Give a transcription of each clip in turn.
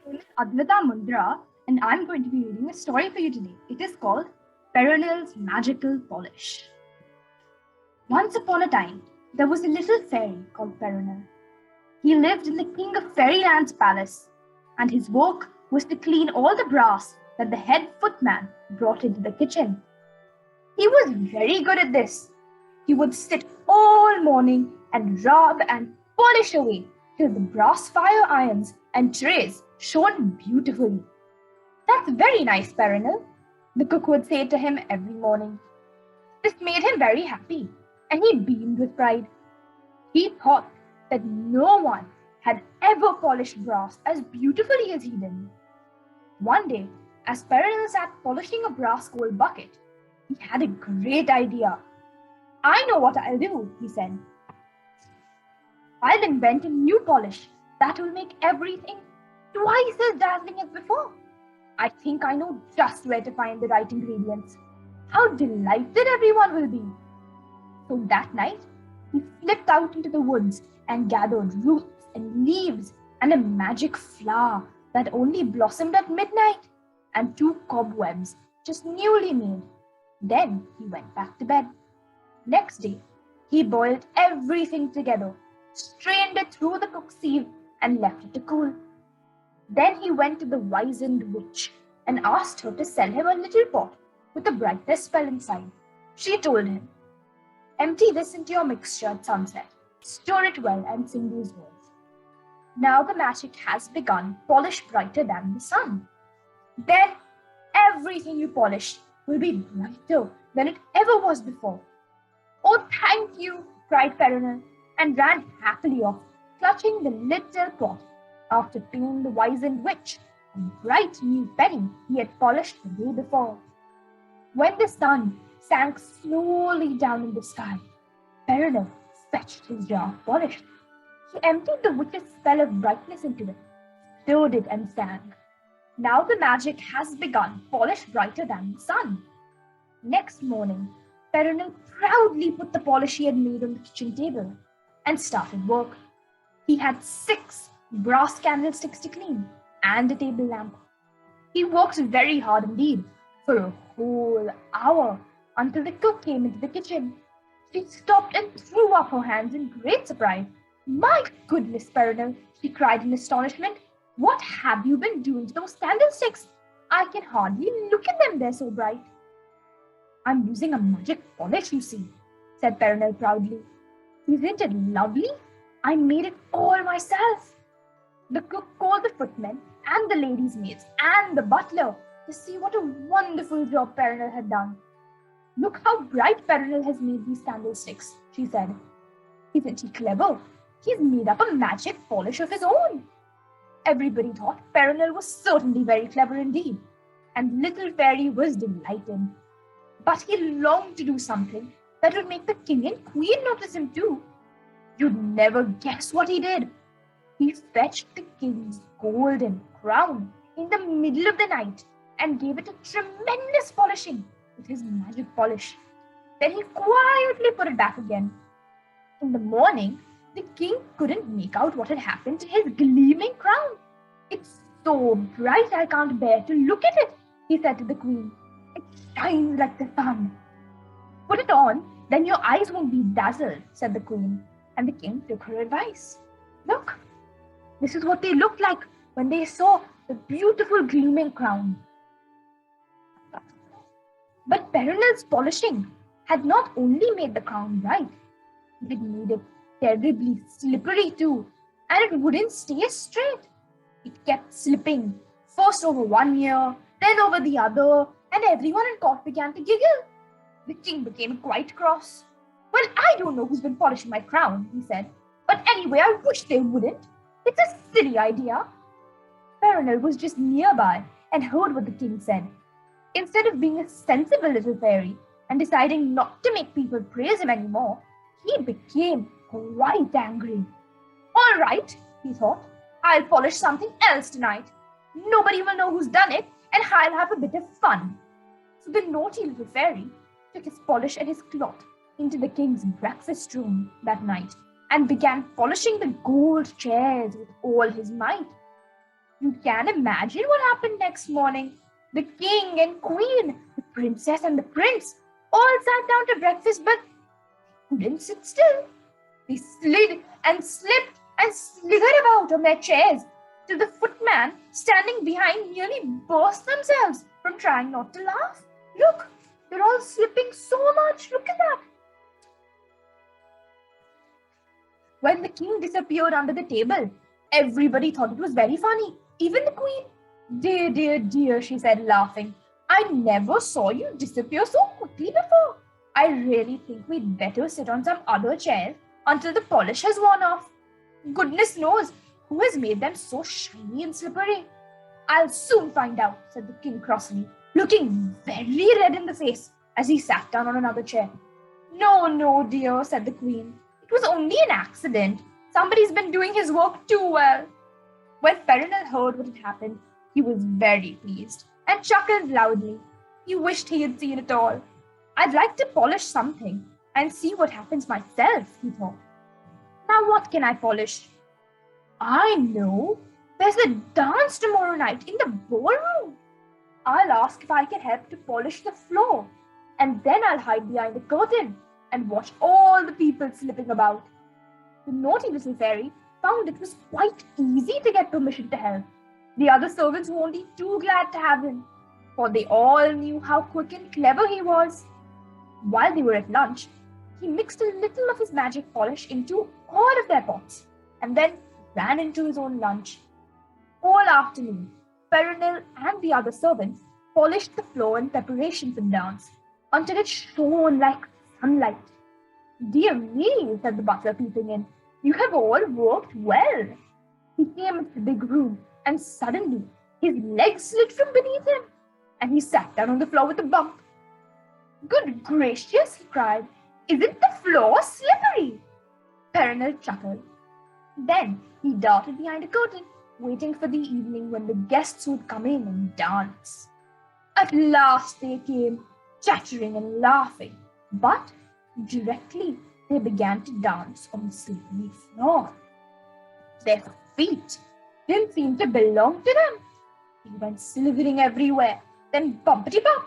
My name is Advita Mundhra, and I'm going to be reading a story for you today. It is called Peronel's Magical Polish. Once upon a time, there was a little fairy called Peronel. He lived in the King of Fairyland's palace, and his work was to clean all the brass that the head footman brought into the kitchen. He was very good at this. He would sit all morning and rub and polish away till the brass fire irons and trays shone beautifully. "That's very nice, Peronel," the cook would say to him every morning. This made him very happy, and he beamed with pride. He thought that no one had ever polished brass as beautifully as he did. One day, as Peronel sat polishing a brass gold bucket, he had a great idea. "I know what I'll do," he said. "I'll invent a new polish that will make everything twice as dazzling as before. I think I know just where to find the right ingredients. How delighted everyone will be." So that night, he slipped out into the woods and gathered roots and leaves and a magic flower that only blossomed at midnight and 2 cobwebs just newly made. Then he went back to bed. Next day, he boiled everything together, strained it through the cook's sieve, and left it to cool. Then he went to the wizened witch and asked her to sell him a little pot with a brightness spell inside. She told him, "Empty this into your mixture at sunset, stir it well, and sing these words. Now the magic has begun, polish brighter than the sun. Then everything you polish will be brighter than it ever was before." "Oh, thank you," cried Peronel, and ran happily off, clutching the little pot, after paying the wizened witch a bright new penny he had polished the day before. When the sun sank slowly down in the sky, Peronel fetched his jar of polish. He emptied the witch's spell of brightness into it, stirred it, and sang, "Now the magic has begun, polish brighter than the sun." Next morning, Peronel proudly put the polish he had made on the kitchen table and started work. He had 6 brass candlesticks to clean and a table lamp. He worked very hard indeed for a whole hour until the cook came into the kitchen. She stopped and threw up her hands in great surprise. "My goodness, Peronel," she cried in astonishment. "What have you been doing to those candlesticks? I can hardly look at them, they're so bright." "I'm using a magic polish, you see," said Peronel proudly. "Isn't it lovely? I made it all myself." The cook called the footmen and the ladies' maids and the butler to see what a wonderful job Peronel had done. "Look how bright Peronel has made these candlesticks," she said. "Isn't he clever? He's made up a magic polish of his own." Everybody thought Peronel was certainly very clever indeed, and little fairy was delighted. But he longed to do something that would make the king and queen notice him too. You'd never guess what he did. He fetched the king's golden crown in the middle of the night and gave it a tremendous polishing with his magic polish. Then he quietly put it back again. In the morning, the king couldn't make out what had happened to his gleaming crown. "It's so bright I can't bear to look at it," he said to the queen. "It shines like the sun." "Put it on, then your eyes won't be dazzled," said the queen, and the king took her advice. Look, this is what they looked like when they saw the beautiful gleaming crown. But Peronel's polishing had not only made the crown bright, it had made it terribly slippery too, and it wouldn't stay straight. It kept slipping, first over one ear, then over the other, and everyone in court began to giggle. The king became quite cross. "Well, I don't know who's been polishing my crown," he said, "but anyway, I wish they wouldn't. It's a silly idea." Peronel was just nearby and heard what the king said. Instead of being a sensible little fairy and deciding not to make people praise him anymore, he became quite angry. "All right," he thought, "I'll polish something else tonight. Nobody will know who's done it, and I'll have a bit of fun." So the naughty little fairy took his polish and his cloth into the king's breakfast room that night and began polishing the gold chairs with all his might. You can imagine what happened next morning. The king and queen, the princess and the prince all sat down to breakfast, but couldn't sit still. They slid and slipped and slithered about on their chairs till the footman standing behind nearly burst themselves from trying not to laugh. Look, they're all slipping so much. Look at that. When the king disappeared under the table, everybody thought it was very funny, even the queen. Dear, dear, dear, she said, laughing. I never saw you disappear so quickly before. I really think we'd better sit on some other chairs until the polish has worn off. Goodness knows who has made them so shiny and slippery. I'll soon find out, said the king crossly, looking very red in the face as he sat down on another chair. No, no, dear, said the queen. It was only an accident. Somebody's been doing his work too well. When Peronel heard what had happened, he was very pleased and chuckled loudly. He wished he had seen it all. I'd like to polish something and see what happens myself, he thought. Now what can I polish? I know. There's a dance tomorrow night in the ballroom. I'll ask if I can help to polish the floor, and then I'll hide behind the curtain and watch all the people slipping about. The naughty little fairy found it was quite easy to get permission to help. The other servants were only too glad to have him, for they all knew how quick and clever he was. While they were at lunch, he mixed a little of his magic polish into all of their pots, and then ran into his own lunch. All afternoon, Peronel and the other servants polished the floor in preparation for the dance, until it shone like sunlight. Dear me, said the butler peeping in, you have all worked well. He came into the big room, and suddenly his legs slid from beneath him, and he sat down on the floor with a bump. Good gracious, he cried, isn't the floor slippery? Peronel chuckled. Then he darted behind a curtain, waiting for the evening when the guests would come in and dance. At last they came, chattering and laughing, but directly they began to dance on the slippery floor. Their feet didn't seem to belong to them. They went slithering everywhere, then bumpity-bump.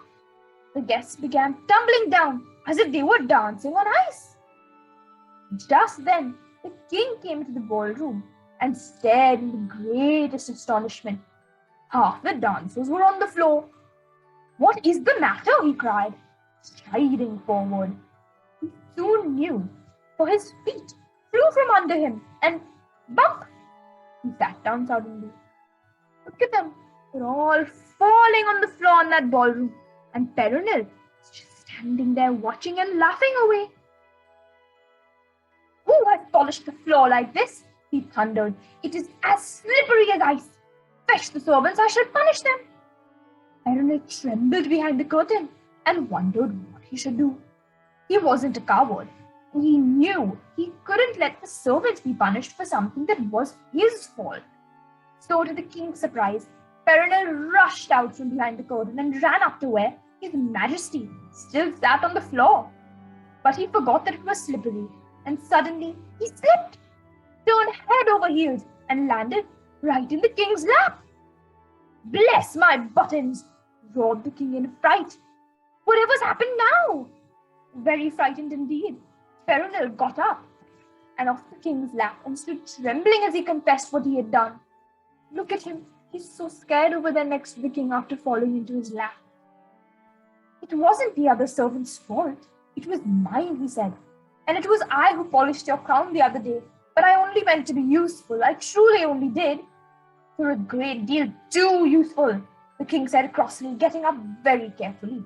The guests began tumbling down as if they were dancing on ice. Just then, the king came into the ballroom and stared in the greatest astonishment. Half the dancers were on the floor. What is the matter? He cried, striding forward. He soon knew, for his feet flew from under him and bump! He sat down suddenly. Look at them. They're all falling on the floor in that ballroom, and Peronel is just standing there watching and laughing away. Who has polished the floor like this? He thundered. It is as slippery as ice. Fetch the servants, I shall punish them. Peronel trembled behind the curtain and wondered what he should do. He wasn't a coward. He knew he couldn't let the servants be punished for something that was his fault. So, to the king's surprise, Peronel rushed out from behind the curtain and ran up to where His Majesty still sat on the floor. But he forgot that it was slippery, and suddenly he slipped, turned head over heels, and landed right in the king's lap. Bless my buttons, roared the king in fright. Whatever's happened now? Very frightened indeed, Peronel got up and off the king's lap and stood trembling as he confessed what he had done. Look at him, he's so scared over there next to the king after falling into his lap. It wasn't the other servant's fault, it was mine, he said, and it was I who polished your crown the other day, but I only meant to be useful, I truly only did. You're a great deal too useful, the king said crossly, getting up very carefully.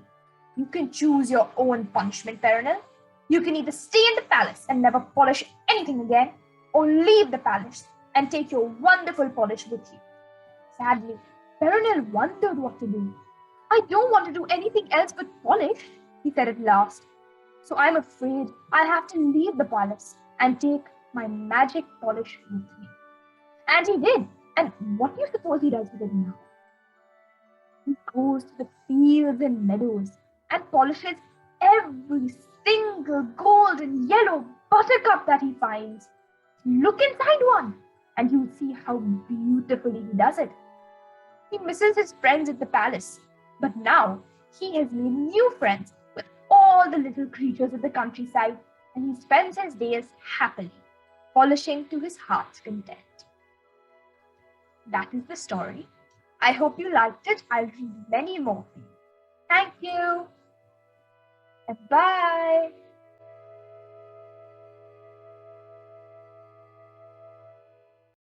You can choose your own punishment, Peronel. You can either stay in the palace and never polish anything again, or leave the palace and take your wonderful polish with you. Sadly, Peronel wondered what to do. I don't want to do anything else but polish, he said at last. So I'm afraid I'll have to leave the palace and take my magic polish with me. And he did. And what do you suppose he does with it now? He goes to the fields and meadows and polishes every single gold and yellow buttercup that he finds. Look inside one, and you'll see how beautifully he does it. He misses his friends at the palace, but now he has made new friends with all the little creatures of the countryside, and he spends his days happily, polishing to his heart's content. That is the story. I hope you liked it. I'll read many more for you. Thank you, and bye.